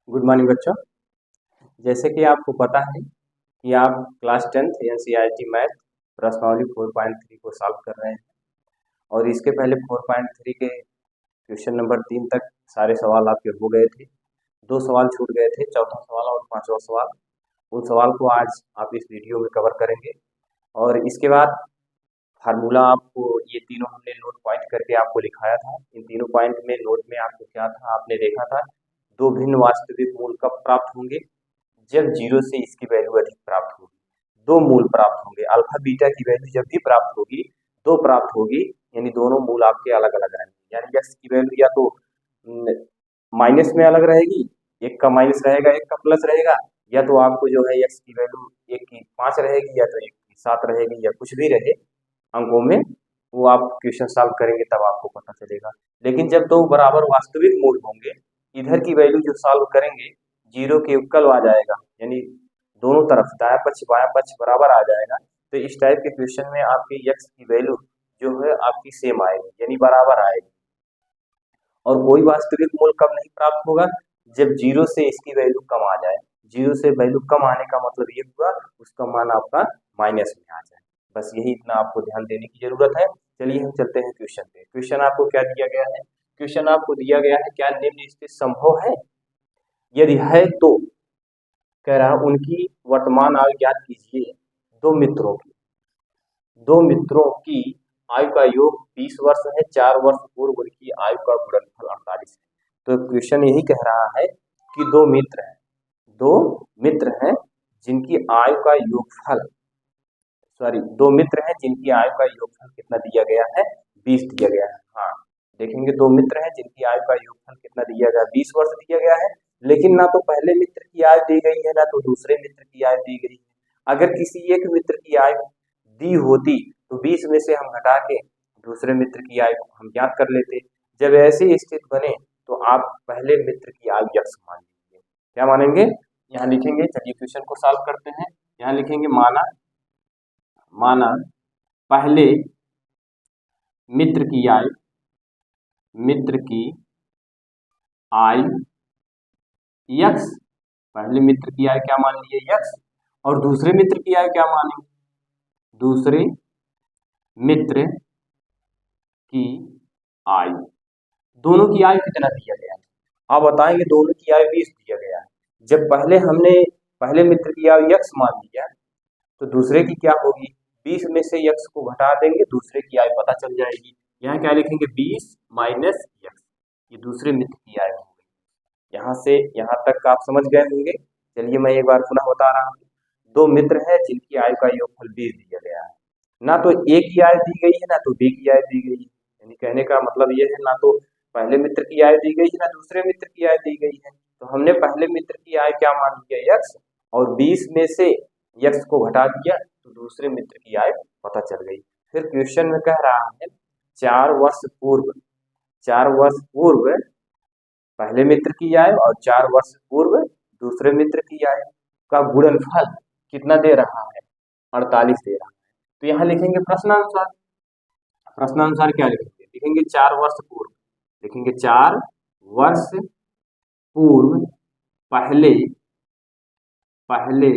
Good morning बच्चों। जैसे कि आपको पता है कि आप क्लास 10th एनसीईआरटी मैथ प्रश्नावली 4.3 को सॉल्व कर रहे हैं और इसके पहले 4.3 के क्वेश्चन नंबर 3 तक सारे सवाल आपके हो गए थे। 2 सवाल छूट गए थे, चौथा सवाल और पांचवा सवाल। उन सवाल को आज आप इस वीडियो में कवर करेंगे और इसके बाद फार्मूला आपको ये तीनों हमने नोट पॉइंट करके आपको लिखाया था। इन तीनों पॉइंट में नोट में आपको क्या था, आपने देखा था दो भिन्न वास्तविक मूल कब प्राप्त होंगे, जब जीरो से इसकी वैल्यू अधिक प्राप्त होगी। दो मूल प्राप्त होंगे, अल्फा बीटा की वैल्यू जब भी प्राप्त होगी दो प्राप्त होगी, यानी दोनों मूल आपके अलग अलग रहेंगे। यानी एक्स की वैल्यू या तो माइनस में अलग रहेगी, एक का माइनस रहेगा एक का प्लस रहेगा, या तो आपको जो है एक्स की वैल्यू एक की 5 रहेगी या तो एक की 7 रहेगी, या कुछ भी रहे अंकों में, वो आप क्वेश्चन सॉल्व करेंगे तब आपको पता चलेगा। लेकिन जब दो बराबर वास्तविक मूल होंगे, इधर की वैल्यू जो सॉल्व करेंगे जीरो के उपकल आ जाएगा, यानी दोनों तरफ दाया पक्ष बाया पक्ष बराबर आ जाएगा। तो इस टाइप के क्वेश्चन में आपकी एक्स की वैल्यू जो है आपकी सेम आएगी, यानी बराबर आएगी। और कोई वास्तविक मूल कब नहीं प्राप्त होगा, जब जीरो से इसकी वैल्यू कम आ जाए। जीरो से वैल्यू कम आने का मतलब ये हुआ उसका मान आपका माइनस में आ जाए। बस यही इतना आपको ध्यान देने की जरूरत है। चलिए हम चलते हैं क्वेश्चन पे। क्वेश्चन आपको क्या दिया गया है? क्वेश्चन आपको दिया गया है क्या निम्न स्थिति संभव है? यदि है तो कह रहा है उनकी वर्तमान आयु ज्ञात कीजिए। दो मित्रों की आयु का योग 20 वर्ष है, 4 वर्ष पूर्व उनकी आयु का गुणनफल 48 है। तो क्वेश्चन यही कह रहा है कि दो मित्र हैं जिनकी आयु का योगफल दो मित्र हैं जिनकी आयु का योगफल कितना दिया गया है? 20 दिया गया है। हाँ, देखेंगे दो मित्र हैं जिनकी आयु का योगफल कितना दिया गया है? 20 वर्ष दिया गया है। लेकिन ना तो पहले मित्र की आयु दी गई है ना तो दूसरे मित्र की आयु दी गई है। अगर किसी एक मित्र की आयु दी होती तो 20 में से हम घटा के दूसरे मित्र की आयु हम ज्ञात कर लेते। जब ऐसी स्थिति बने तो आप पहले मित्र की आयु यक्स मान लीजिए। क्या मानेंगे? यहाँ लिखेंगे, चलिए क्वेश्चन को सॉल्व करते हैं। यहाँ लिखेंगे माना पहले मित्र की आयु यक्स, पहले मित्र की आयु क्या मान लिए? यक्स। और दूसरे मित्र की आयु क्या मानेंगे? दूसरे मित्र की आयु, दोनों की आयु कितना दिया गया है? आप बताएंगे दोनों की आयु 20 दिया गया है। जब हमने पहले मित्र की आयु यक्स मान लिया तो दूसरे की क्या होगी? 20 में से यक्स को घटा देंगे, दूसरे की आयु पता चल जाएगी। यहाँ क्या लिखेंगे? 20 माइनस यक्स, ये दूसरे मित्र की आयु हो गई। यहाँ से यहाँ तक आप समझ गए होंगे। चलिए मैं एक बार पुनः बता रहा हूँ। दो मित्र हैं जिनकी आयु का योगफल 20 दिया गया है। ना तो ए की आयु दी गई है ना तो बी की आयु दी गई है। यानी कहने का मतलब ये है ना तो पहले मित्र की आयु दी गई है ना दूसरे मित्र की आयु दी गई है। तो हमने पहले मित्र की आयु क्या मान लिया? यक्स, और 20 में से यक्स को घटा दिया तो दूसरे मित्र की आयु पता चल गई। फिर क्वेश्चन में कह रहा है 4 वर्ष पूर्व पहले मित्र की आयु और 4 वर्ष पूर्व दूसरे मित्र की आयु का गुणनफल कितना दे रहा है? 48 दे रहा है। तो यहाँ लिखेंगे प्रश्नानुसार क्या लिखेंगे? लिखेंगे 4 वर्ष पूर्व, लिखेंगे 4 वर्ष पूर्व पहले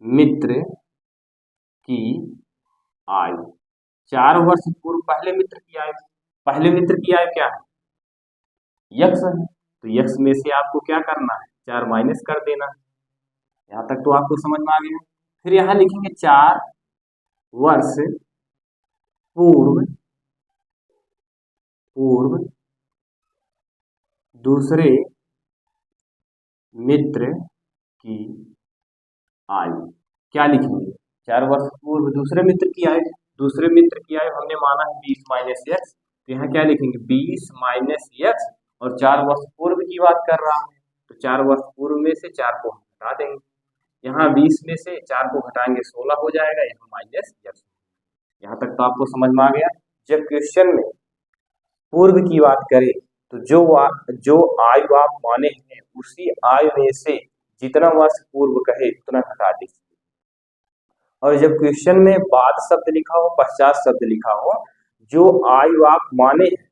मित्र की आयु। 4 वर्ष पूर्व पहले मित्र की आयु, पहले मित्र की आयु क्या है? यक्स है। तो यक्स में से आपको क्या करना है? 4 माइनस कर देना है। यहाँ तक तो आपको समझ में आ गया। फिर यहाँ लिखेंगे 4 वर्ष पूर्व दूसरे मित्र की आयु। क्या लिखेंगे? 4 वर्ष पूर्व दूसरे मित्र की आयु, दूसरे मित्र की आयु हमने माना है 20 माइनस एक्स। तो यहाँ क्या लिखेंगे? 20 माइनस एक्स, और 4 वर्ष पूर्व की बात कर रहा है तो 4 वर्ष पूर्व में से 4 को हटा देंगे। यहाँ 20 में से 4 को घटाएंगे 16 हो जाएगा, यहाँ माइनस एक्स। यहाँ तक तो आपको समझ में आ गया। जब क्वेश्चन में पूर्व की बात करें तो जो आयु आप माने हैं उसी आयु में से जितना वर्ष पूर्व कहे उतना घटा दीजिए। और जब क्वेश्चन में बाद शब्द लिखा हो, पश्चात शब्द लिखा हो, जो आयु आप माने हैं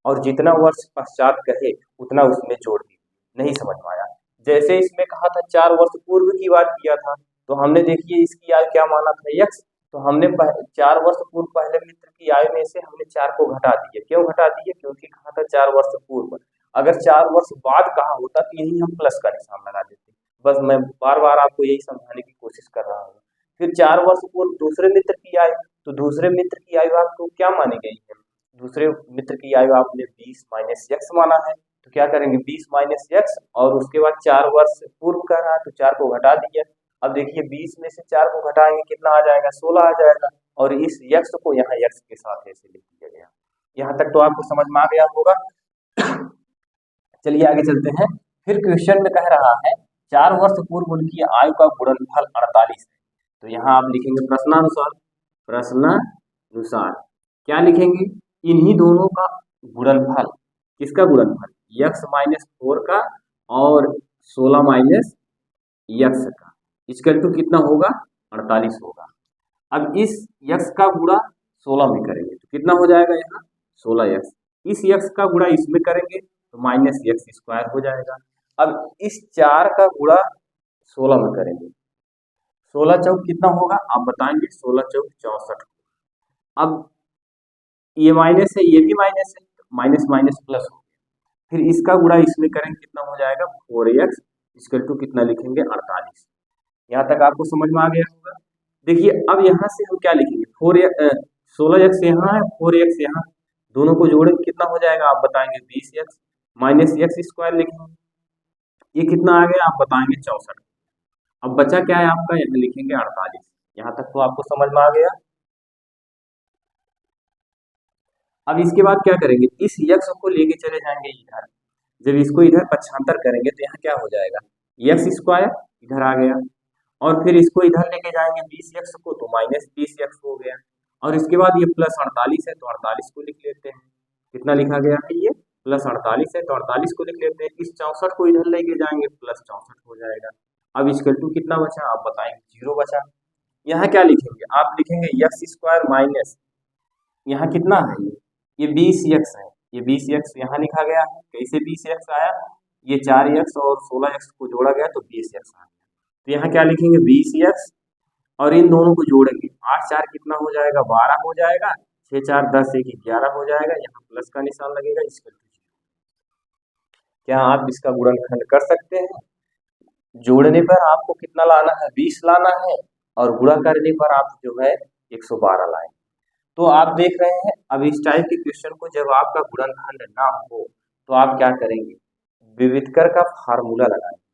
और जितना वर्ष पश्चात कहे उतना उसमें जोड़ दीजिए। नहीं समझ में आया। जैसे इसमें कहा था 4 वर्ष पूर्व की बात किया था, तो हमने देखिए इसकी आयु क्या माना था x, तो हमने 4 वर्ष पूर्व पहले मित्र की आयु में से हमने 4 को घटा दिया। क्यों घटा दिया? क्योंकि कहा था 4 वर्ष पूर्व। अगर 4 वर्ष बाद कहा होता तो यही हम प्लस का निशान लगा देते। बस मैं बार बार आपको यही समझाने की कोशिश कर रहा हूँ। फिर 4 वर्ष पूर्व दूसरे मित्र की आयु, तो दूसरे मित्र की आयु आपको क्या मानी गई है? दूसरे मित्र की आयु आपने 20 माइनस एक्स माना है, तो क्या करेंगे 20 माइनस एक्स, और उसके बाद 4 वर्ष पूर्व कर रहा है तो 4 को घटा दिया। अब देखिए 20 में से 4 को घटाएंगे कितना आ जाएगा? 16 आ जाएगा, और इस x को यहाँ x के साथ ऐसे लिख दिया गया। यहाँ तक तो आपको समझ में आ गया होगा। चलिए आगे चलते हैं। फिर क्वेश्चन में कह रहा है 4 वर्ष पूर्व उनकी आयु का गुणनफल 48 है, तो यहाँ आप लिखेंगे प्रश्नानुसार। प्रश्नानुसार क्या लिखेंगे? इन्हीं दोनों का गुणनफल। किसका गुणनफल? x माइनस 4 का और 16 माइनस x का, इक्वल टू कितना होगा? 48 होगा। अब इस x का गुणा 16 में करेंगे तो कितना हो जाएगा? यहाँ 16x। इस x का गुणा इसमें करेंगे तो माइनस एक्स स्क्वायर हो जाएगा। अब इस 4 का गुणा 16 में करेंगे, 16 चौक कितना होगा आप बताएंगे? 16 चौक 64। अब ये माइनस है, ये भी माइनस है, माइनस माइनस प्लस हो गया। फिर इसका गुणा इसमें करेंगे कितना हो जाएगा? 4x इक्वल टू कितना लिखेंगे? 48। यहाँ तक आपको समझ में आ गया होगा। देखिए अब यहाँ से हम क्या लिखेंगे? 16x यहाँ है, 4x यहाँ, दोनों को जोड़ेंगे कितना हो जाएगा आप बताएंगे? 20x माइनस एक्स स्क्वायर लिखेंगे, ये कितना आ गया आप बताएंगे? 64। अब बचा क्या है आपका? यहाँ लिखेंगे 48। यहाँ तक तो आपको समझ में आ गया। अब इसके बाद क्या करेंगे? इस यक्स को लेके चले जाएंगे इधर। जब इसको इधर पक्षांतर करेंगे तो यहाँ क्या हो जाएगा? एक्स स्क्वायर इधर आ गया, और फिर इसको इधर लेके जाएंगे 20x को तो माइनस 20x हो गया, और इसके बाद ये प्लस 48 है तो 48 को लिख लेते हैं। कितना लिखा गया है? ये प्लस 48 है तो 48 को लिख लेते हैं। इस 64 को इधर लेके जाएंगे प्लस 64 हो जाएगा। अब इक्वल टू कितना बचा आप बताएंगे? 0 बचा। यहाँ क्या लिखेंगे? आप लिखेंगे एक्स स्क्वायर माइनस, यहाँ कितना है? ये 20x है, ये 20x यहाँ लिखा गया है। कैसे 20x आया? ये 4x और 16x को जोड़ा गया तो 20x आ गया। तो यहाँ क्या लिखेंगे? 20x, और इन दोनों को जोड़ेंगे 8 4 कितना हो जाएगा? 12 हो जाएगा, 6 4 10 1 11 हो जाएगा। यहाँ प्लस का निशान लगेगा। इसका क्या आप इसका गुणनखंड कर सकते हैं? जोड़ने पर आपको कितना लाना है? 20 लाना है, और गुणा करने पर आप जो है 112 लाएं। तो आप देख रहे हैं अब इस टाइप के क्वेश्चन को जब आपका गुणनखंड ना हो तो आप क्या करेंगे? विविधकर का फार्मूला लगाएंगे।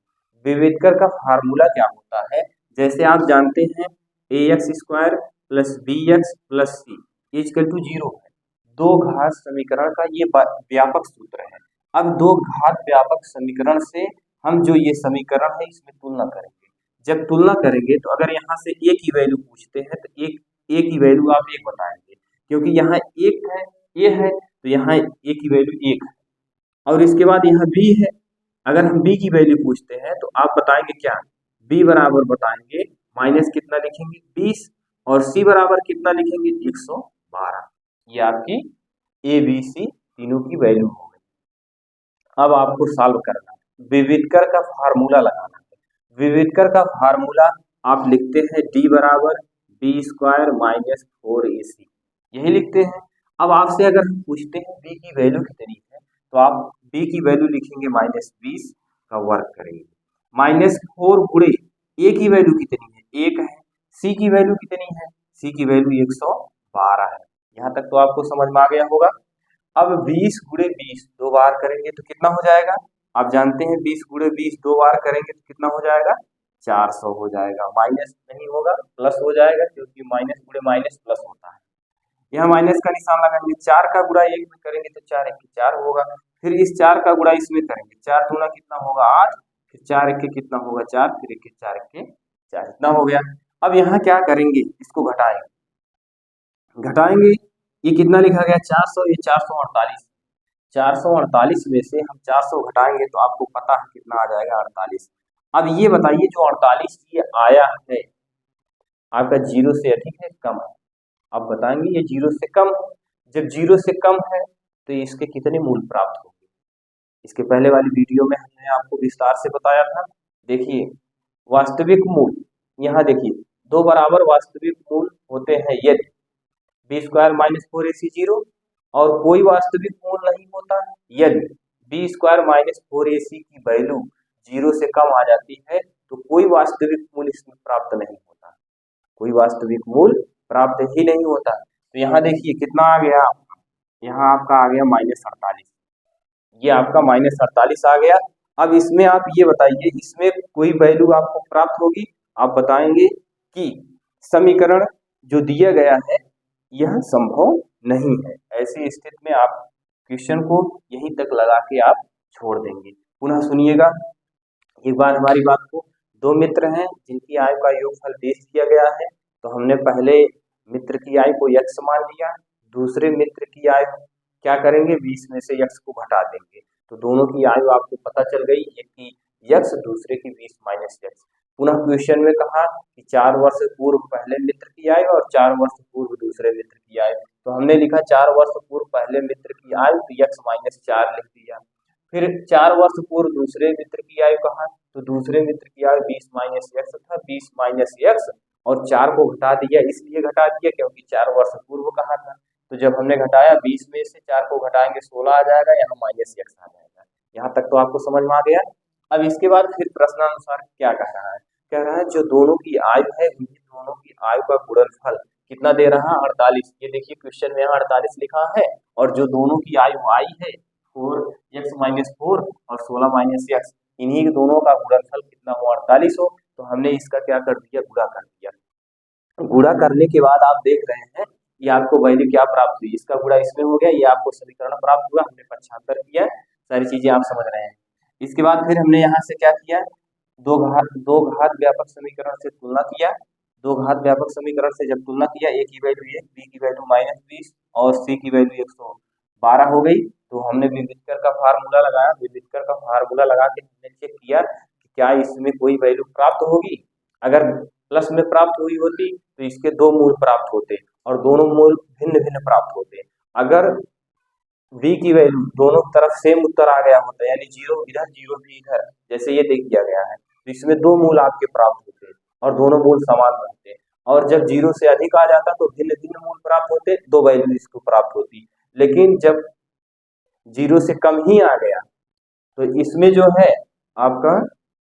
विविधकर का फार्मूला क्या होता है? जैसे आप जानते हैं ax square plus bx plus c equal to 0 है। दो घात समीकरण का ये व्यापक सूत्र है। अब दो घात व्यापक समीकरण से हम जो ये समीकरण है इसमें तुलना करेंगे। जब तुलना करेंगे तो अगर यहाँ से a की वैल्यू पूछते हैं तो एक a की वैल्यू आप 1 बताएंगे, क्योंकि यहाँ 1 है, a है तो यहाँ a की वैल्यू 1 है। और इसके बाद यहाँ b है, अगर हम b की वैल्यू पूछते हैं तो आप बताएंगे क्या? b बराबर बताएंगे माइनस कितना लिखेंगे? 20, और c बराबर कितना लिखेंगे? 112। ये आपकी a b c तीनों की वैल्यू हो गई। अब आपको सॉल्व करना है, विविधकर का फार्मूला लगाना है। विविधकर का फार्मूला आप लिखते हैं d बराबर b स्क्वायर माइनस 4ac, यही लिखते हैं। अब आपसे अगर हम पूछते हैं b की वैल्यू कितनी है तो आप b की वैल्यू लिखेंगे माइनस 20 का वर्ग करेंगे, माइनस 4 गुणे a की वैल्यू कितनी है? 1 है। c की वैल्यू कितनी है? c की वैल्यू 112 है। यहाँ तक तो आपको समझ में आ गया होगा। अब 20 गुणे 20 दो बार करेंगे तो कितना हो जाएगा? आप जानते हैं 20 गुणे 20 दो बार करेंगे तो कितना हो जाएगा? 400 हो जाएगा। माइनस नहीं होगा, प्लस हो जाएगा, क्योंकि माइनस गुणे माइनस प्लस होता है। यहाँ माइनस का निशान लगाएंगे, 4 का गुणा 1 में करेंगे तो 4 1 4 होगा। फिर इस 4 का गुणा इसमें करेंगे, 4 दूना कितना होगा? 8, फिर 4 1 कितना होगा? 4, फिर 1 4 1 4, इतना हो गया। अब यहाँ क्या करेंगे? इसको घटाएंगे, घटाएंगे ये कितना लिखा गया? 400, ये 448। 448 में से हम 400 घटाएंगे तो आपको पता है कितना आ जाएगा? 48। अब ये बताइए जो 48 ये आया है आपका 0 से अधिक है कम है? आप बताएंगे ये 0 से कम है। जब 0 से कम है तो इसके कितने मूल प्राप्त होंगे? इसके पहले वाली वीडियो में हमने आपको विस्तार से बताया था। देखिए वास्तविक मूल, यहाँ देखिए दो बराबर वास्तविक मूल होते हैं यदि बी स्क्वायर माइनस 4ac 0 और कोई वास्तविक मूल नहीं होता यदि बी स्क्वायर माइनस 4ac की वैल्यू 0 से कम आ जाती है तो कोई वास्तविक मूल इसमें प्राप्त नहीं होता, कोई वास्तविक मूल प्राप्त ही नहीं होता। तो यहाँ देखिए कितना आ गया आपका, यहाँ आपका आ गया -48, ये आपका -48 आ गया। अब इसमें आप ये बताइए इसमें कोई वैल्यू आपको प्राप्त होगी, आप बताएंगे कि समीकरण जो दिया गया है यह संभव नहीं है। ऐसी स्थिति में आप क्वेश्चन को यहीं तक लगा के आप छोड़ देंगे। पुनः सुनिएगा एक बार हमारी बात को। दो मित्र हैं जिनकी आय का योगफल 20 दिया गया है, तो हमने पहले मित्र की आय को x मान लिया, दूसरे मित्र की आय क्या करेंगे 20 में से x को घटा देंगे, तो दोनों की आयु आपको पता चल गई, एक की x दूसरे की 20 माइनस x। पुनः क्वेश्चन में कहा कि 4 वर्ष पूर्व पहले मित्र की आयु और 4 वर्ष पूर्व दूसरे मित्र की आयु, तो हमने लिखा 4 वर्ष पूर्व पहले मित्र की आयु तो x माइनस 4 लिख दिया। फिर 4 वर्ष पूर्व दूसरे मित्र की आयु कहा तो दूसरे मित्र की आयु 20 माइनस x था, 20 माइनस x और 4 को घटा दिया, इसलिए घटा दिया क्योंकि 4 वर्ष पूर्व कहा था। तो जब हमने घटाया 20 में से 4 को घटाएंगे 16 आ जाएगा, यहाँ माइनस x आ जाएगा। यहाँ तक तो आपको समझ में आ गया। अब इसके बाद फिर प्रश्नानुसार क्या कह रहा है, कह रहा है जो दोनों की आयु है उन्हीं दोनों की आयु का गुणनफल कितना दे रहा है 48। ये देखिए क्वेश्चन में यहाँ 48 लिखा है और जो दोनों की आयु आई है 4x माइनस 4 और 16 माइनस x, इन्हीं दोनों का गुणनफल कितना हो 48 हो। तो हमने इसका क्या कर दिया, गुणा कर दिया। गुणा करने के बाद आप देख रहे हैं ये आपको वैल्यू क्या प्राप्त हुई, इसका गुणा इसमें हो गया, ये आपको समीकरण प्राप्त हुआ, हमने 75 किया, सारी चीजें आप समझ रहे हैं। इसके बाद फिर हमने यहाँ से क्या किया, दो घात व्यापक समीकरण से तुलना किया। दो घात व्यापक समीकरण से जब तुलना किया, ए की वैल्यू 1, बी की वैल्यू -20 और सी की वैल्यू 112 हो गई, तो हमने विविधकर का फार्मूला लगाया। विविधकर का फार्मूला लगा के हमने चेक किया कि क्या इसमें कोई वैल्यू प्राप्त होगी, अगर प्लस में प्राप्त हुई होती तो इसके दो मूल प्राप्त होते और दोनों मूल भिन्न भिन्न प्राप्त होते। अगर v की वैल्यू दोनों तरफ सेम उत्तर आ गया होता, यानी 0 इधर 0 भी इधर, जैसे ये देख दिया गया है, तो इसमें दो मूल आपके प्राप्त होते और दोनों मूल समान बनते। और जब 0 से अधिक आ जाता तो भिन्न भिन्न मूल प्राप्त होते, दो वैल्यू इसको प्राप्त होती। लेकिन जब 0 से कम ही आ गया तो इसमें जो है आपका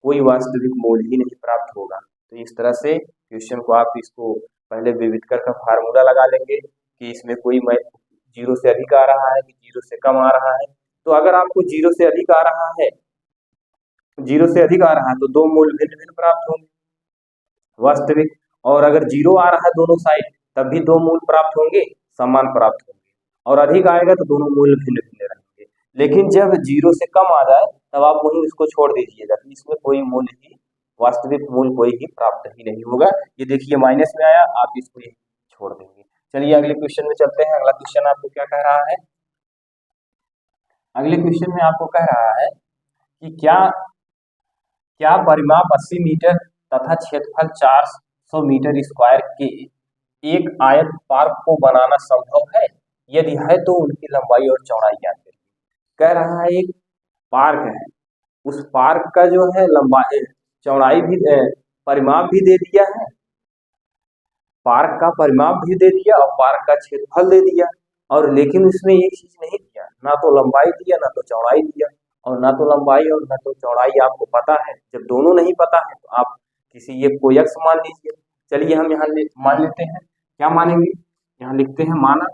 कोई वास्तविक मूल ही नहीं प्राप्त होगा। तो इस तरह से क्वेश्चन को आप इसको पहले विविधकर का फार्मूला लगा लेंगे कि इसमें कोई 0 से अधिक आ रहा है कि 0 से कम आ रहा है। तो अगर आपको 0 से अधिक आ रहा है, 0 से अधिक आ रहा है तो दो मूल भिन्न भिन्न प्राप्त होंगे वास्तविक, और अगर 0 आ रहा है दोनों साइड तब भी दो मूल प्राप्त होंगे, समान प्राप्त होंगे, और अधिक आएगा तो दोनों मूल भिन्न भिन्न रहेंगे। लेकिन जब 0 से कम आ जाए तब आप वहीं इसको छोड़ दीजिएगा, तो इसमें कोई मूल ही वास्तविक मूल कोई ही प्राप्त ही नहीं होगा। ये देखिए माइनस में आया, आप इसको छोड़ देंगे। चलिए अगले क्वेश्चन में चलते हैं। अगला क्वेश्चन आपको क्या कह रहा है, अगले क्वेश्चन में आपको कह रहा है कि क्या परिमाप 80 मीटर तथा क्षेत्रफल 400 मीटर स्क्वायर के एक आयत पार्क को बनाना संभव है, यदि है तो उनकी लंबाई और चौड़ाई ज्ञात करिए। कह रहा है एक पार्क है, उस पार्क का जो है लंबाई चौड़ाई भी परिमाप भी दे दिया है, पार्क का परिमाप भी दे दिया और पार्क का क्षेत्रफल दे दिया, और लेकिन उसमें एक चीज नहीं दिया, ना तो लंबाई दिया ना तो चौड़ाई दिया, और ना तो लंबाई और ना तो चौड़ाई आपको पता है। जब दोनों नहीं पता है तो आप किसी एक को x मान लीजिए। चलिए हम यहाँ मान लेते हैं, क्या मानेंगे, यहाँ लिखते हैं माना,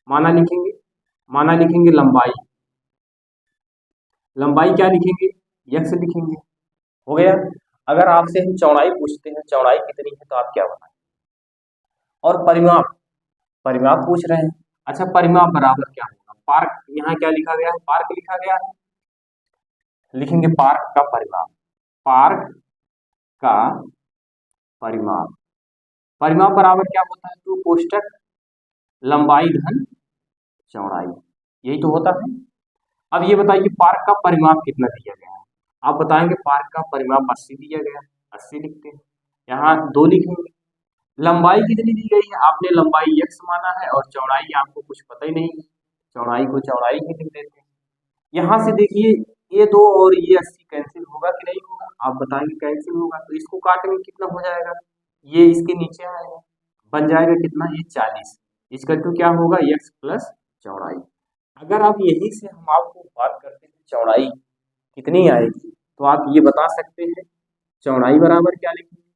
माना लिखेंगे, माना लिखेंगे लंबाई, लंबाई क्या लिखेंगे x लिखेंगे, हो गया। अगर आपसे हम चौड़ाई पूछते हैं चौड़ाई कितनी है तो आप क्या बताएं, और परिमाप, परिमाप पूछ रहे हैं, अच्छा परिमाप बराबर क्या होगा, पार्क, यहाँ क्या लिखा गया है, पार्क लिखा गया है, लिखेंगे पार्क का परिमाप, पार्क का परिमाप, परिमाप बराबर क्या होता है, टू कोष्टक लंबाई धन चौड़ाई, यही तो होता है। अब ये बताइए पार्क का परिमाप कितना दिया गया है, आप बताएंगे पार्क का परिमाप 80 दिया गया, 80 लिखते हैं, यहाँ 2 लिखेंगे। लंबाई कितनी दी गई है, आपने लंबाई x माना है और चौड़ाई आपको कुछ पता ही नहीं, चौड़ाई को चौड़ाई ही लिख देते हैं, यहाँ से देखिए ये 2 और ये 80 कैंसिल होगा कि नहीं होगा, आप बताएंगे कैंसिल होगा, तो इसको काटेंगे कितना हो जाएगा, ये इसके नीचे आएगा, बन जाएगा कितना, ये 40। इसका टू क्या होगा, x प्लस चौड़ाई। अगर आप यही से हम आपको बात करते हैं चौड़ाई कितनी आएगी, तो आप ये बता सकते हैं चौड़ाई बराबर क्या लिखेंगे,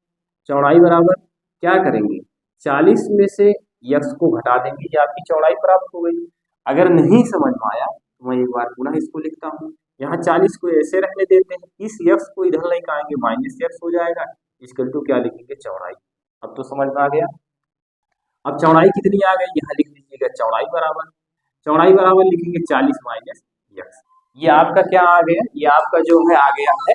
चौड़ाई बराबर क्या करेंगे, 40 में से x को घटा देंगे, ये आपकी चौड़ाई प्राप्त हो गई। अगर नहीं समझ में आया तो मैं एक बार पुनः इसको लिखता हूँ, यहाँ 40 को ऐसे रहने देते हैं, इस x को इधर लेकर आएंगे, माइनस x हो जाएगा, इसके टू क्या लिखेंगे, चौड़ाई। अब तो समझ में आ गया। अब चौड़ाई कितनी आ गई, यहाँ लिख लीजिएगा चौड़ाई बराबर लिखेंगे 40 माइनस x। ये आपका क्या आ गया, ये आपका जो है आ गया है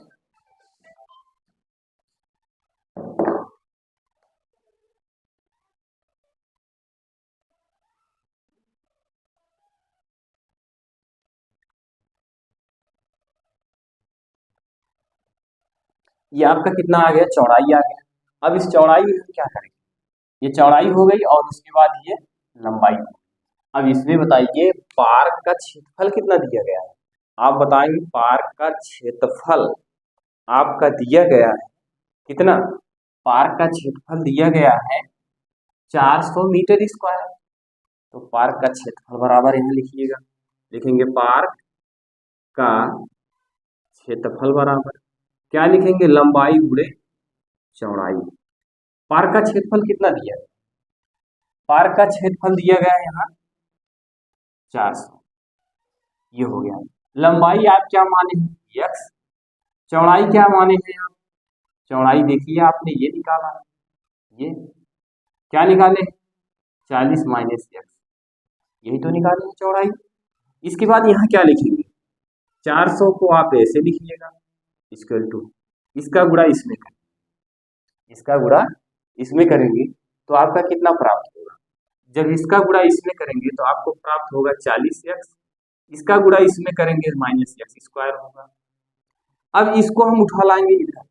ये आपका कितना आ गया, चौड़ाई आ गया। अब इस चौड़ाई में हम क्या करेंगे, ये चौड़ाई हो गई और उसके बाद ये लंबाई। अब इसमें बताइए पार्क का क्षेत्रफल कितना दिया गया है, आप बताएंगे पार्क का क्षेत्रफल आपका दिया गया है कितना, पार्क का क्षेत्रफल दिया गया है 400 मीटर स्क्वायर। तो पार्क का क्षेत्रफल बराबर यहाँ लिखिएगा, लिखेंगे पार्क का क्षेत्रफल बराबर क्या लिखेंगे, लंबाई गुणे चौड़ाई। पार्क का क्षेत्रफल कितना दिया है, पार्क का क्षेत्रफल दिया गया है यहाँ 400, ये हो गया। लंबाई आप क्या माने हैं x, चौड़ाई क्या माने हैं आप, चौड़ाई देखिए आपने ये निकाला है, ये क्या निकाले 40 माइनस x, यही तो निकाले हैं चौड़ाई। इसके बाद यहाँ क्या लिखेंगे, 400 को आप ऐसे लिखिएगा इक्वल टू इसका गुणा इसमें करेंगे, इसका गुणा इसमें करेंगे तो आपका कितना प्राप्त होगा, जब इसका गुणा इसमें करेंगे तो आपको प्राप्त होगा 40x, इसका गुणा इसमें करेंगे माइनस x स्क्वायर होगा। अब इसको हम उठा लाएंगे इधर,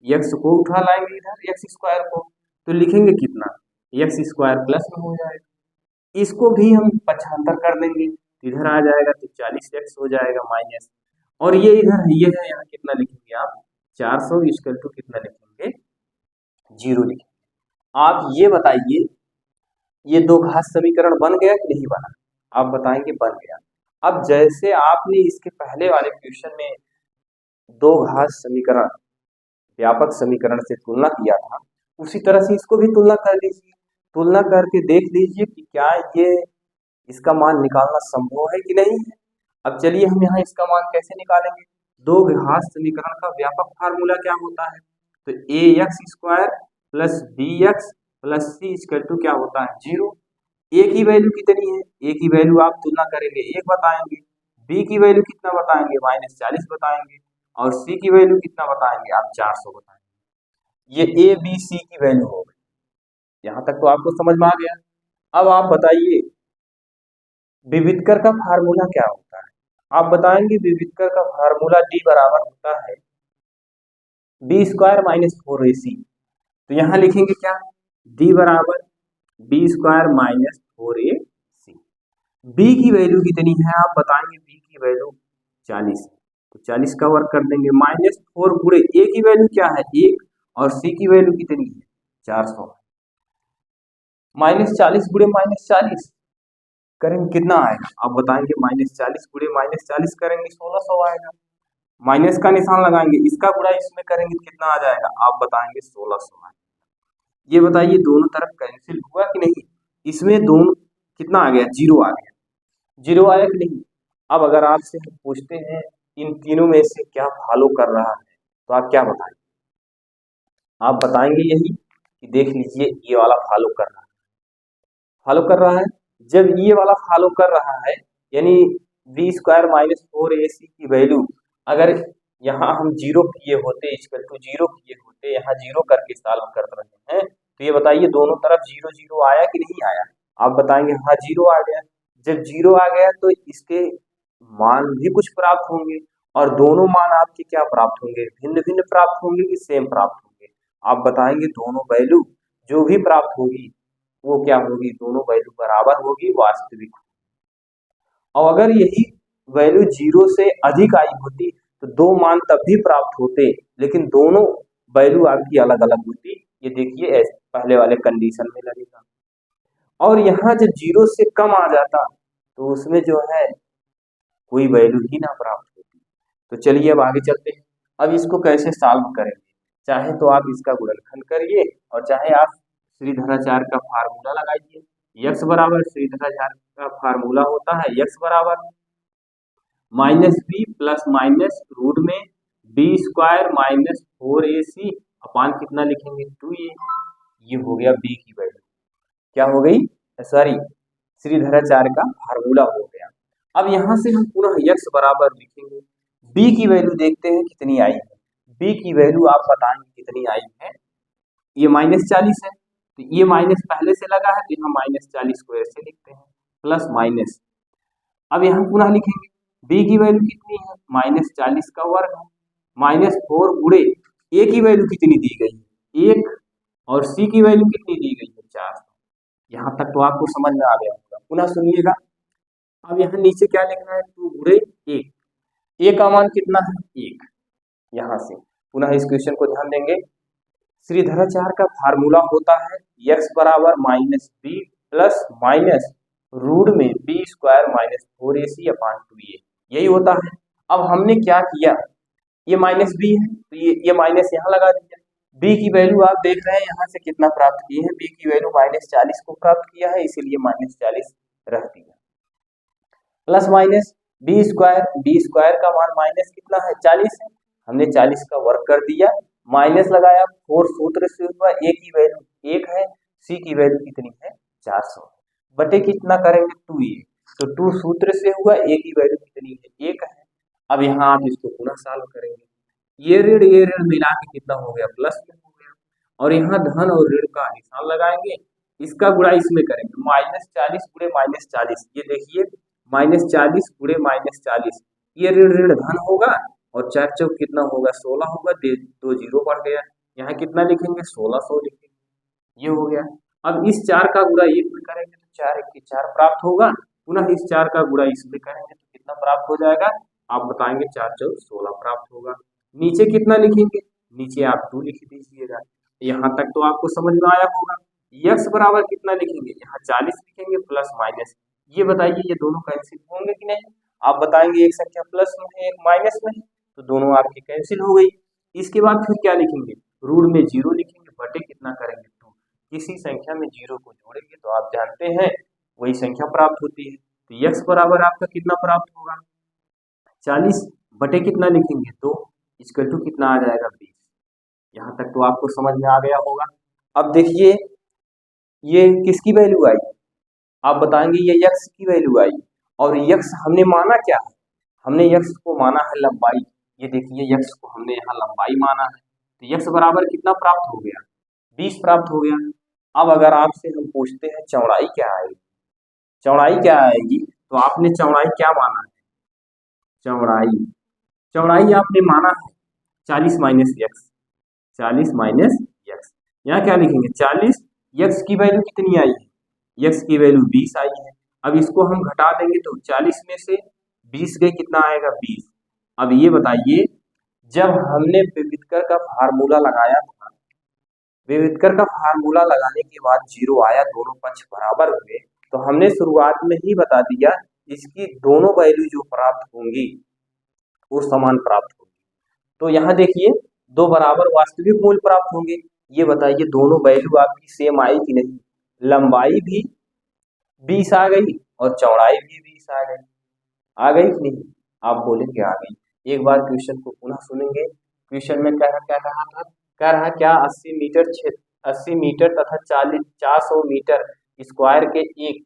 x को उठा लाएंगे इधर x स्क्वायर को, तो लिखेंगे कितना, x स्क्वायर प्लस में हो जाएगा, इसको भी हम पक्षांतर कर देंगे, इधर आ जाएगा तो 40x हो जाएगा माइनस, और ये इधर ये है, यहाँ कितना लिखेंगे आप 400 इक्वल टू कितना लिखेंगे 0 लिखेंगे। आप ये बताइए ये दो घात समीकरण बन गया कि नहीं बना, आप बताएंगे बन गया। अब जैसे आपने इसके पहले वाले क्वेश्चन में दो घात समीकरण व्यापक समीकरण से तुलना किया था, उसी तरह से इसको भी तुलना कर लीजिए, तुलना करके देख लीजिए कि क्या ये इसका मान निकालना संभव है कि नहीं है। अब चलिए हम यहाँ इसका मान कैसे निकालेंगे, दो घात समीकरण का व्यापक फार्मूला क्या होता है, तो a x square plus b x plus c equal to क्या होता है 0। ए की वैल्यू कितनी है, ए की वैल्यू आप तुलना करेंगे 1 बताएंगे, बी की वैल्यू कितना बताएंगे -40 बताएंगे, और सी की वैल्यू कितना बताएंगे आप 400 बताएंगे। ये ए बी सी की वैल्यू हो गई, यहाँ तक तो आपको समझ में आ गया। अब आप बताइए विविधकर का फार्मूला क्या होता है, आप बताएंगे विविधकर का फार्मूला डी बराबर होता है बी स्क्वायर माइनस 4ac। तो यहाँ लिखेंगे क्या, डी बराबर B square minus 4ac। B की वैल्यू कितनी है आप बताएंगे, बी की वैल्यू 40 है, तो 40 का वर्क कर देंगे, -4 गुणे ए की वैल्यू क्या है 1, और सी की वैल्यू कितनी है 400, -40 गुणे -40 करेंगे कितना आएगा, आप बताएंगे -40 गुणे -40 करेंगे 1600 आएगा, माइनस का निशान लगाएंगे, इसका गुणा इसमें करेंगे कितना आ जाएगा, आप बताएंगे 1600 आएगा। ये बताइए दोनों तरफ कैंसिल हुआ कि नहीं, इसमें दोनों कितना आ गया 0 आ गया, 0 आया कि नहीं। अब अगर आपसे हम पूछते हैं इन तीनों में से क्या फॉलो कर रहा है, तो आप क्या बताएंगे, आप बताएंगे यही कि देख लीजिए ये वाला फॉलो कर रहा है, फॉलो कर रहा है। जब ये वाला फॉलो कर रहा है यानी बी स्क्वायर माइनस 4ac की वैल्यू अगर यहाँ हम 0 किए होते, इक्वल टू 0 किए होते, यहाँ 0 करके सॉल्व कर रहे हैं, तो ये बताइए दोनों तरफ 0 0 आया कि नहीं आया, आप बताएंगे हाँ 0 आ गया। जब 0 आ गया तो इसके मान भी कुछ प्राप्त होंगे, और दोनों मान आपके क्या प्राप्त होंगे, भिन्न भिन्न प्राप्त होंगे कि सेम प्राप्त होंगे, आप बताएंगे दोनों वैल्यू जो भी प्राप्त होगी वो क्या होगी, दोनों वैल्यू बराबर होगी, वास्तविक। और अगर यही वैल्यू 0 से अधिक आई होती तो दो मान तब भी प्राप्त होते, लेकिन दोनों वैल्यू आपकी अलग अलग होती। ये देखिए पहले वाले कंडीशन में लगेगा। और यहाँ जब 0 से कम आ जाता तो उसमें जो है कोई वैल्यू ही ना प्राप्त होती। तो चलिए अब आगे चलते हैं। अब इसको कैसे सॉल्व करेंगे, चाहे तो आप इसका गुणनखंड करिए और चाहे आप श्रीधराचार्य का फार्मूला लगाइए। यक्स बराबर श्रीधराचार्य का फार्मूला होता है यक्स बराबर -b प्लस माइनस रूट में b स्क्वायर माइनस 4ac अपान कितना लिखेंगे 2a। ये हो गया b की वैल्यू, क्या हो गई, सॉरी श्रीधराचार्य का फार्मूला हो गया। अब यहाँ से हम पुनः यक्स बराबर लिखेंगे, b की वैल्यू देखते हैं कितनी आई है। b की वैल्यू आप बताएंगे कितनी आई है। ये -40 है तो ये माइनस पहले से लगा है तो यहाँ -40 को ऐसे लिखते हैं प्लस माइनस। अब यहाँ पुनः लिखेंगे b की वैल्यू कितनी है, -40 का वर्ग है, -4 गुणे a की वैल्यू कितनी दी गई है 1 और c की वैल्यू कितनी दी गई है 4। यहाँ तक तो आपको समझ में आ गया होगा। पुनः सुनिएगा, अब यहाँ नीचे क्या लिखना है 2 गुणे 1, a का मान कितना है 1। यहाँ से पुनः इस क्वेश्चन को ध्यान देंगे, श्रीधराचार्य का फार्मूला होता है x बराबर -b प्लस माइनस रूट में b स्क्वायर माइनस 4ac अपान 2a, यही होता है। अब हमने क्या किया, ये -b है तो ये माइनस यहाँ लगा दिया। b की वैल्यू आप देख रहे हैं यहाँ से कितना प्राप्त किए हैं, b की वैल्यू -40 को प्राप्त किया है, इसीलिए -40 रख दिया। प्लस माइनस b स्क्वायर का मान माइनस कितना है 40 है, हमने 40 का वर्ग कर दिया, माइनस लगाया 4 सूत्र से हुआ, a की वैल्यू 1 है, c की वैल्यू कितनी है 400 बटे कितना करेंगे 2a, तो 2 सूत्र से हुआ, a की वैल्यू कितनी है 1 है। अब यहाँ आप इसको पुनः सॉल्व करेंगे, ये ऋण मिला के कितना हो गया प्लस में हो गया, और यहाँ धन और ऋण का निशान लगाएंगे, इसका गुणा इसमें करेंगे, -40 गुणे -40, ये देखिए -40 गुणे -40, ये ऋण धन होगा और 4 चौक कितना होगा 16 होगा, 2 जीरो बढ़ गया, यहाँ कितना लिखेंगे 1600 लिखेंगे, ये हो गया। अब इस 4 का गुणा 1 में करेंगे तो 4 1 के 4 प्राप्त होगा, पुनः इस 4 का गुणा इसमें करेंगे तो कितना प्राप्त हो जाएगा, आप बताएंगे 4 चौक 16 प्राप्त होगा। नीचे कितना लिखेंगे, नीचे आप 2 लिख दीजिएगा। यहाँ तक तो आपको समझ में आया होगा। यक्स बराबर कितना लिखेंगे, यहाँ 40 लिखेंगे प्लस माइनस, ये बताइए ये दोनों कैंसिल होंगे कि नहीं, आप बताएंगे एक संख्या प्लस में है एक माइनस में है, तो दोनों आपकी कैंसिल हो गई। इसके बाद फिर क्या लिखेंगे, रूट में 0 लिखेंगे बटे कितना करेंगे 2, किसी संख्या में 0 को जोड़ेंगे तो आप जानते हैं वही संख्या प्राप्त होती है। तो यक्स बराबर आपका कितना प्राप्त होगा 40 बटे कितना लिखेंगे 2 इक्वल टू कितना आ जाएगा 20। यहाँ तक तो आपको समझ में आ गया होगा। अब देखिए ये किसकी वैल्यू आई, आप बताएंगे ये यक्स की वैल्यू आई, और यक्स हमने माना क्या है, हमने यक्स को माना है लंबाई, ये देखिए यक्स को हमने यहाँ लंबाई माना है, तो यक्स बराबर कितना प्राप्त हो गया 20 प्राप्त हो गया। अब अगर आपसे हम पूछते हैं चौड़ाई क्या आएगी, चौड़ाई क्या आएगी, तो आपने चौड़ाई क्या माना है, चौड़ाई आपने माना है 40 माइनस यक्स, 40 माइनस यक्स, यहाँ क्या लिखेंगे 40, यक्स की वैल्यू कितनी आई है, यक्स की वैल्यू 20 आई है। अब इसको हम घटा देंगे तो 40 में से 20 गए कितना आएगा 20। अब ये बताइए जब हमने विविधकर का फार्मूला लगाया था, विविधकर का फार्मूला लगाने के बाद 0 आया, दोनों पक्ष बराबर हुए, तो हमने शुरुआत में ही बता दिया इसकी दोनों वैल्यू जो प्राप्त होंगी वो समान प्राप्त होगी। तो यहाँ देखिए दो बराबर वास्तविक मूल्य प्राप्त होंगे, ये बताइए दोनों वैल्यू आपकी सेम आई कि नहीं, लंबाई भी 20 आ गई और चौड़ाई भी 20 आ गई कि नहीं, आप बोलेंगे आ गई। एक बार क्वेश्चन को पुनः सुनेंगे, क्वेश्चन में क्या कहा था, कह रहा क्या 80 मीटर तथा 400 मीटर स्क्वायर के एक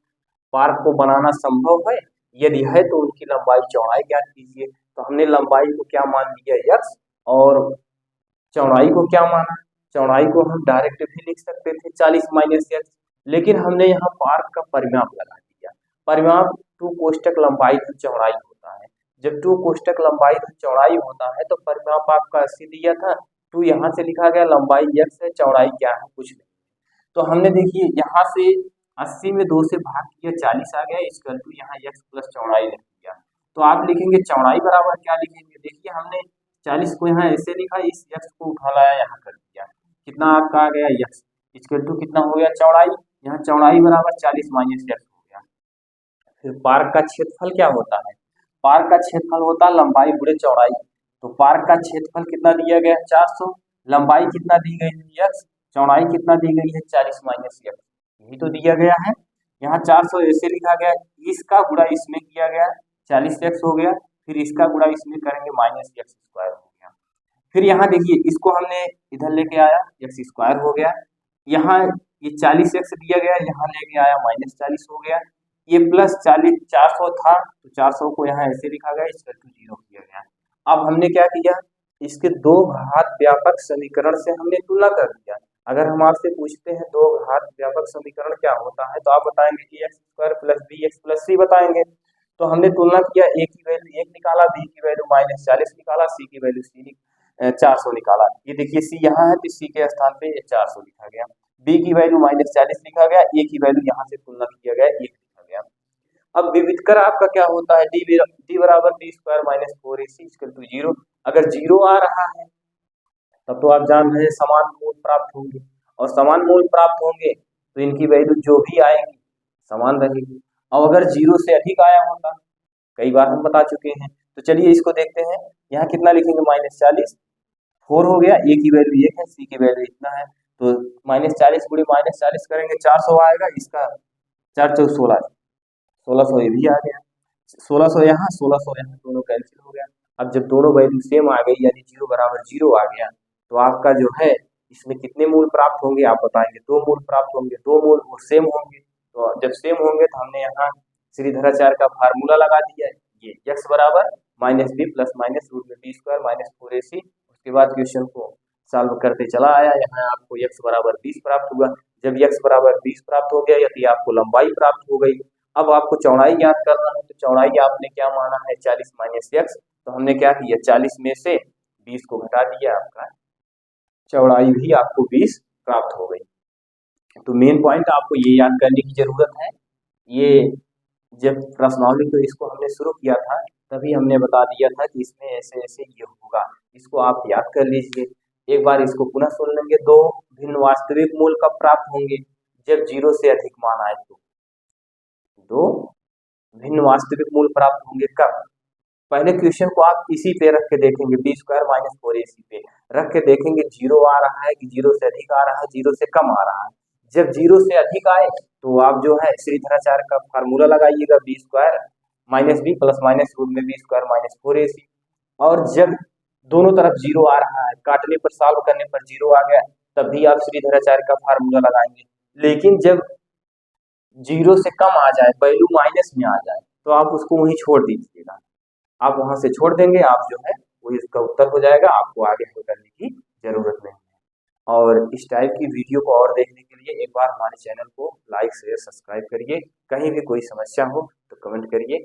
पार्क को बनाना संभव है, यदि है तो उनकी लंबाई चौड़ाई ज्ञात कीजिए। तो हमने लंबाई को क्या मान लिया यक्स और चौड़ाई को क्या माना, चौड़ाई को हम डायरेक्ट भी लिख सकते थे 40 माइनस यक्स, लेकिन हमने यहाँ पार्क का परिमाप लगा दिया। परिमाप 2 कोष्टक लंबाई धन चौड़ाई होता है, जब 2 कोष्टक लंबाई धन चौड़ाई होता है तो परिमाप आपका 80 दिया था, 2 यहाँ से लिखा गया, लंबाई यक्स है, चौड़ाई क्या है कुछ नहीं। तो हमने देखिए यहाँ से 80 में 2 से भाग किया 40 आ गया, इक्वल टू यहाँ यक्स प्लस चौड़ाई लिख दिया। तो आप लिखेंगे चौड़ाई बराबर क्या लिखेंगे, देखिए हमने 40 को यहाँ ऐसे लिखा, इस x को उठा लाया यहाँ कर दिया, कितना आपका आ गया x इक्वल टू कितना हो गया चौड़ाई, यहाँ चौड़ाई बराबर 40 माइनस x हो गया। फिर पार्क का क्षेत्रफल क्या होता है, पार्क का क्षेत्रफल होता है लंबाई गुणे चौड़ाई, तो पार्क का क्षेत्रफल कितना दिया गया 400, लंबाई कितना दी गई है x, चौड़ाई कितना दी गई है 40 माइनस x, यही तो दिया गया है। यहाँ 400 ऐसे लिखा गया, इसका गुणा इसमें किया गया 40x हो गया, फिर इसका गुणा इसमें करेंगे माइनस एक्स स्क्वायर हो गया। फिर यहाँ देखिए इसको हमने इधर लेके आया एक्स स्क्वायर हो गया, यहाँ ये 40x दिया गया, यहाँ लेके आया माइनस 40 हो गया, ये प्लस 40 400 था तो 400 को यहाँ ऐसे लिखा गया, इसका 0 किया गया। अब हमने क्या किया, इसके दो घात व्यापक समीकरण से हमने तुलना कर दिया। अगर हम आपसे पूछते हैं दो घात व्यापक समीकरण क्या होता है तो आप बताएंगे कि x square plus b x plus c बताएंगे। तो हमने तुलना किया, ए की वैल्यू 1 निकाला, बी की वैल्यू माइनस 40 निकाला, सी की वैल्यू 400 निकाला। ये देखिए सी यहाँ है तो सी के स्थान पे 400 लिखा गया, बी की वैल्यू माइनस 40 लिखा गया, ए की वैल्यू यहाँ से तुलना किया गया 1 लिखा गया। अब विविधकर आपका क्या होता है, डी बराबर B square minus 4ac equal to 0। अगर 0 आ रहा है तब तो आप जान रहे हैं समान मूल प्राप्त होंगे, और समान मूल प्राप्त होंगे तो इनकी वैल्यू जो भी आएगी समान रहेगी। और अगर 0 से अधिक आया होता, कई बार हम बता चुके हैं, तो चलिए इसको देखते हैं। यहाँ कितना लिखेंगे माइनस 40, 4 हो गया, ए की वैल्यू 1 है, सी की वैल्यू इतना है, तो माइनस 40 गुणे माइनस 40 करेंगे 400 आएगा, इसका 4 4 16, 1600 ये भी आ गया, 1600 यहाँ 1600 यहाँ, दोनों कैंसिल हो गया। अब जब दोनों वैल्यू सेम आ गई यानी 0 बराबर 0 आ गया, तो आपका जो है इसमें कितने मूल प्राप्त होंगे आप बताएंगे, 2 मूल प्राप्त होंगे, 2 मूल वो सेम होंगे। तो जब सेम होंगे तो हमने यहाँ श्रीधराचार्य का फार्मूला लगा दिया है, ये x बराबर minus B plus minus root में बी स्क्वायर माइनस 4ac। उसके बाद क्वेश्चन को सॉल्व करते चला आया, यहाँ आपको x बराबर 20 प्राप्त हुआ। जब x बराबर 20 प्राप्त हो गया यदि आपको लंबाई प्राप्त हो गई, अब आपको चौड़ाई ज्ञात करना है, तो चौड़ाई आपने क्या माना है 40 माइनस एक्स, तो हमने क्या किया 40 में से 20 को घटा दिया, आपका चौड़ाई भी आपको 20 प्राप्त हो गई। तो मेन पॉइंट आपको ये याद करने की जरूरत है, ये जब प्रश्नावली तो इसको हमने शुरू किया था तभी हमने बता दिया था कि इसमें ऐसे ऐसे ये होगा, इसको आप याद कर लीजिए। एक बार इसको पुनः सुन लेंगे, दो भिन्न वास्तविक मूल कब प्राप्त होंगे, जब 0 से अधिक मान आए, तो दो भिन्न वास्तविक मूल प्राप्त होंगे कब, पहले क्वेश्चन को आप इसी पे रख के देखेंगे, बी स्क्वायर माइनस 4ac पे रख के देखेंगे 0 आ रहा है कि 0 से अधिक आ रहा है, 0 से कम आ रहा है। जब 0 से अधिक आए तो आप जो है श्रीधराचार्य का फार्मूला लगाइएगा, B square minus B plus minus root में बी स्क्वायर माइनस 4ac। और जब दोनों तरफ 0 आ रहा है, काटने पर सॉल्व करने पर 0 आ गया, तब भी आप श्रीधराचार्य का फार्मूला लगाएंगे। लेकिन जब 0 से कम आ जाए, वैल्यू माइनस में आ जाए, तो आप उसको वहीं छोड़ दीजिएगा, आप वहां से छोड़ देंगे, आप जो है वो इसका उत्तर हो जाएगा, आपको आगे हल करने की जरूरत नहीं है। और इस टाइप की वीडियो को और देखने के लिए एक बार हमारे चैनल को लाइक शेयर सब्सक्राइब करिए। कहीं भी कोई समस्या हो तो कमेंट करिए।